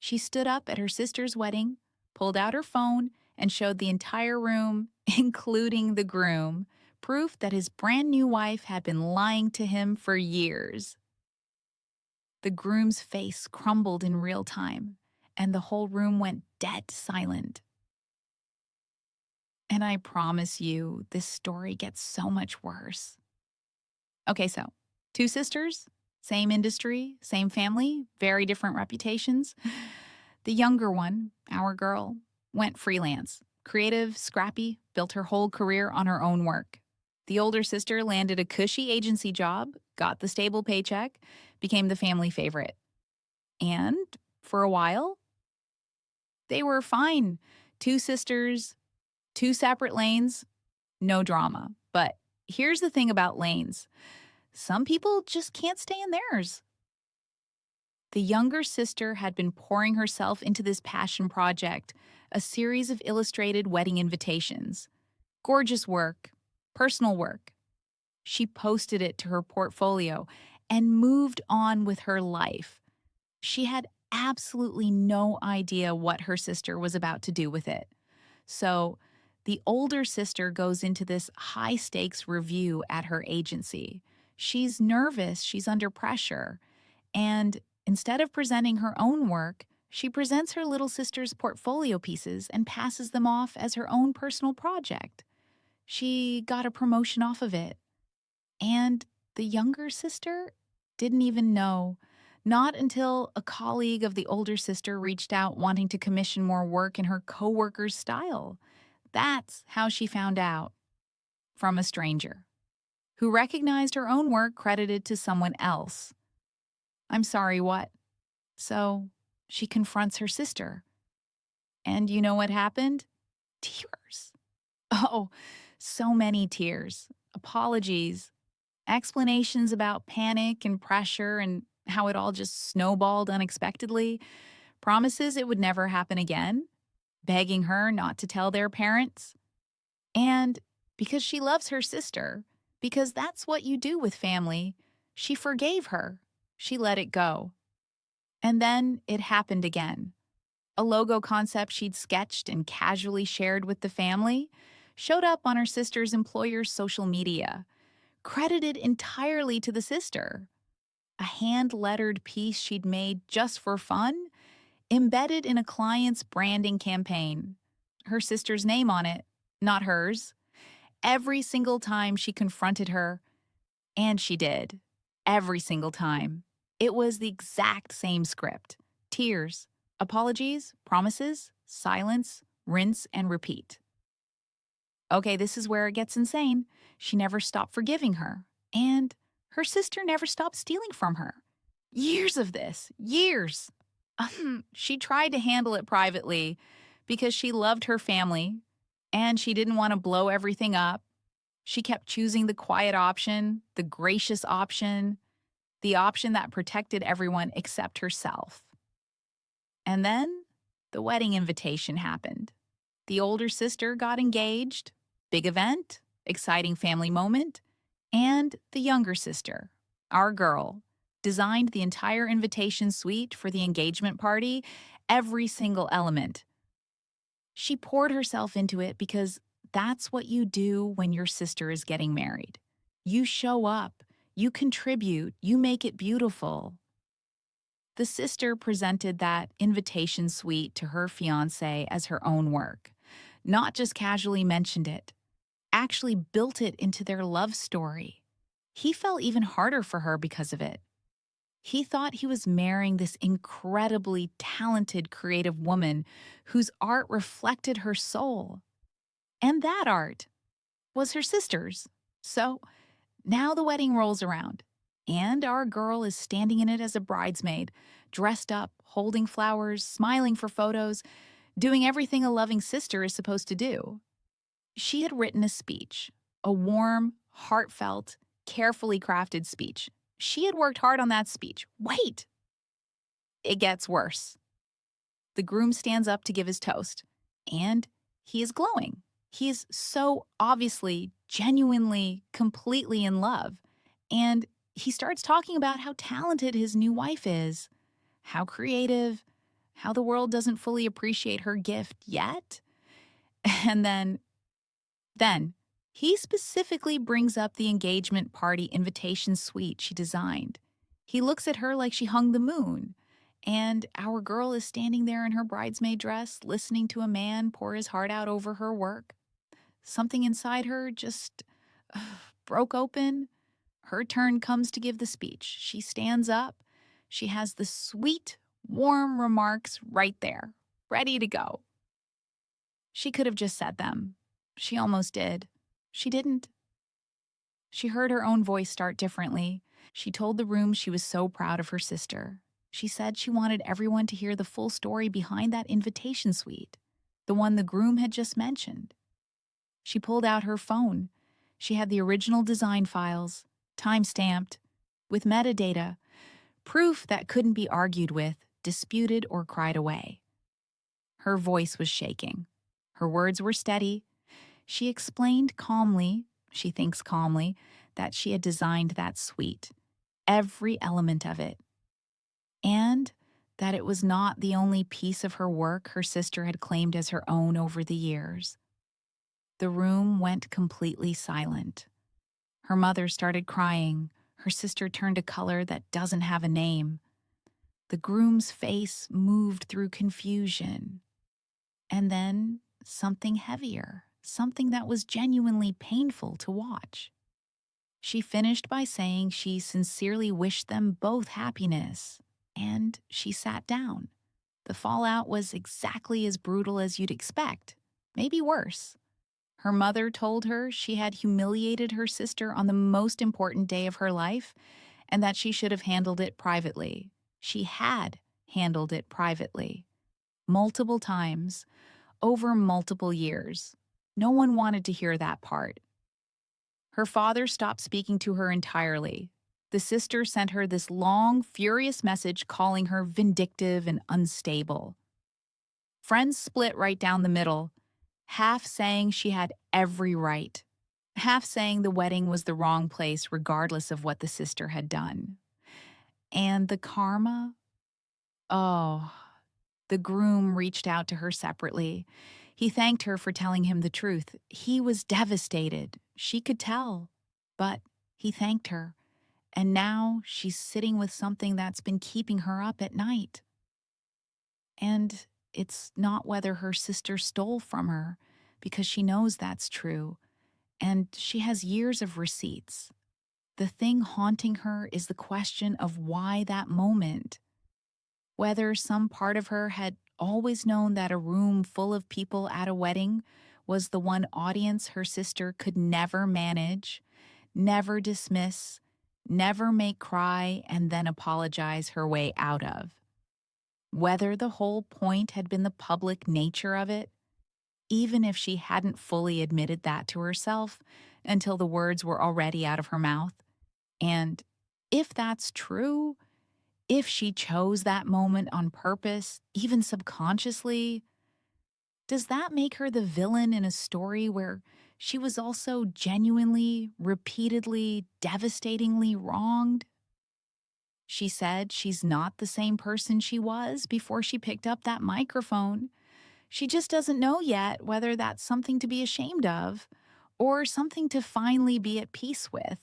She stood up at her sister's wedding, pulled out her phone, and showed the entire room, including the groom, proof that his brand new wife had been lying to him for years. The groom's face crumbled in real time, and the whole room went dead silent. And I promise you, this story gets so much worse. Okay, so two sisters, same industry, same family, very different reputations. The younger one, our girl, went freelance. Creative, scrappy, built her whole career on her own work. The older sister landed a cushy agency job, got the stable paycheck, became the family favorite. And for a while, they were fine. Two sisters, two separate lanes, no drama. But here's the thing about lanes: some people just can't stay in theirs. The younger sister had been pouring herself into this passion project, a series of illustrated wedding invitations. Gorgeous work, personal work. She posted it to her portfolio and moved on with her life. She had absolutely no idea what her sister was about to do with it. So, the older sister goes into this high stakes review at her agency. She's nervous, she's under pressure, and instead of presenting her own work, she presents her little sister's portfolio pieces and passes them off as her own personal project. She got a promotion off of it. And the younger sister didn't even know. Not until a colleague of the older sister reached out wanting to commission more work in her coworker's style. That's how she found out. From a stranger who recognized her own work credited to someone else. I'm sorry, what? So she confronts her sister. And you know what happened? Tears. Oh, so many tears. Apologies. Explanations about panic and pressure and how it all just snowballed unexpectedly. Promises it would never happen again. Begging her not to tell their parents. And because she loves her sister, because that's what you do with family, she forgave her. She let it go. And then it happened again. A logo concept she'd sketched and casually shared with the family showed up on her sister's employer's social media, credited entirely to the sister. A hand-lettered piece she'd made just for fun, embedded in a client's branding campaign. Her sister's name on it, not hers. Every single time she confronted her, and she did, every single time, it was the exact same script. Tears, apologies, promises, silence, rinse, and repeat. Okay, this is where it gets insane. She never stopped forgiving her, and her sister never stopped stealing from her. Years of this, years. She tried to handle it privately because she loved her family and she didn't want to blow everything up. She kept choosing the quiet option, the gracious option, the option that protected everyone except herself. And then the wedding invitation happened. The older sister got engaged, big event, exciting family moment, and the younger sister, our girl, designed the entire invitation suite for the engagement party, every single element. She poured herself into it because that's what you do when your sister is getting married. You show up, you contribute, you make it beautiful. The sister presented that invitation suite to her fiancé as her own work, not just casually mentioned it, actually built it into their love story. He fell even harder for her because of it. He thought he was marrying this incredibly talented, creative woman whose art reflected her soul. And that art was her sister's. So now the wedding rolls around, and our girl is standing in it as a bridesmaid, dressed up, holding flowers, smiling for photos, doing everything a loving sister is supposed to do. She had written a speech, a warm, heartfelt, carefully crafted speech. She had worked hard on that speech. Wait! It gets worse. The groom stands up to give his toast, and he is glowing. He is so obviously, genuinely, completely in love. And he starts talking about how talented his new wife is, how creative, how the world doesn't fully appreciate her gift yet. And then he specifically brings up the engagement party invitation suite she designed. He looks at her like she hung the moon. And our girl is standing there in her bridesmaid dress, listening to a man pour his heart out over her work. Something inside her just broke open. Her turn comes to give the speech. She stands up. She has the sweet, warm remarks right there, ready to go. She could have just said them. She almost did. She didn't. She heard her own voice start differently. She told the room she was so proud of her sister. She said she wanted everyone to hear the full story behind that invitation suite, the one the groom had just mentioned. She pulled out her phone. She had the original design files, time-stamped, with metadata, proof that couldn't be argued with, disputed, or cried away. Her voice was shaking. Her words were steady. She explained calmly, she thinks calmly, that she had designed that suite, every element of it, and that it was not the only piece of her work her sister had claimed as her own over the years. The room went completely silent. Her mother started crying. Her sister turned a color that doesn't have a name. The groom's face moved through confusion. And then something heavier, something that was genuinely painful to watch. She finished by saying she sincerely wished them both happiness, and she sat down. The fallout was exactly as brutal as you'd expect, maybe worse. Her mother told her she had humiliated her sister on the most important day of her life and that she should have handled it privately. She had handled it privately. Multiple times, over multiple years. No one wanted to hear that part. Her father stopped speaking to her entirely. The sister sent her this long, furious message calling her vindictive and unstable. Friends split right down the middle, half saying she had every right, half saying the wedding was the wrong place regardless of what the sister had done. And the karma? Oh, the groom reached out to her separately. He thanked her for telling him the truth. He was devastated. She could tell. But he thanked her. And now she's sitting with something that's been keeping her up at night. And it's not whether her sister stole from her, because she knows that's true. And she has years of receipts. The thing haunting her is the question of why that moment. Whether some part of her had always known that a room full of people at a wedding was the one audience her sister could never manage, never dismiss, never make cry, and then apologize her way out of. Whether the whole point had been the public nature of it, even if she hadn't fully admitted that to herself until the words were already out of her mouth. And if that's true, if she chose that moment on purpose, even subconsciously, does that make her the villain in a story where she was also genuinely, repeatedly, devastatingly wronged? She said she's not the same person she was before she picked up that microphone. She just doesn't know yet whether that's something to be ashamed of or something to finally be at peace with.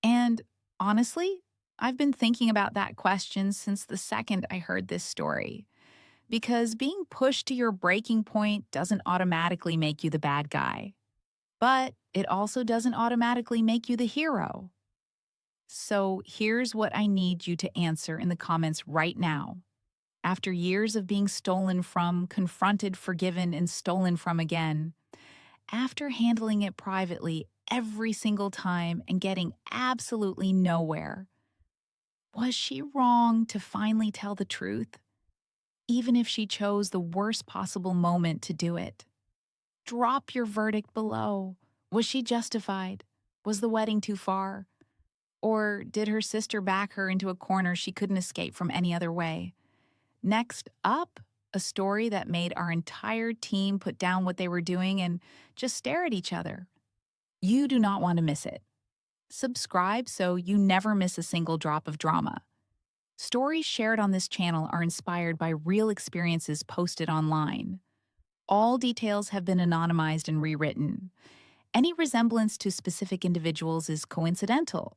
And honestly, I've been thinking about that question since the second I heard this story. Because being pushed to your breaking point doesn't automatically make you the bad guy. But it also doesn't automatically make you the hero. So here's what I need you to answer in the comments right now. After years of being stolen from, confronted, forgiven, and stolen from again, after handling it privately every single time and getting absolutely nowhere, was she wrong to finally tell the truth, even if she chose the worst possible moment to do it? Drop your verdict below. Was she justified? Was the wedding too far? Or did her sister back her into a corner she couldn't escape from any other way? Next up, a story that made our entire team put down what they were doing and just stare at each other. You do not want to miss it. Subscribe so you never miss a single drop of drama. Stories shared on this channel are inspired by real experiences posted online. All details have been anonymized and rewritten. Any resemblance to specific individuals is coincidental,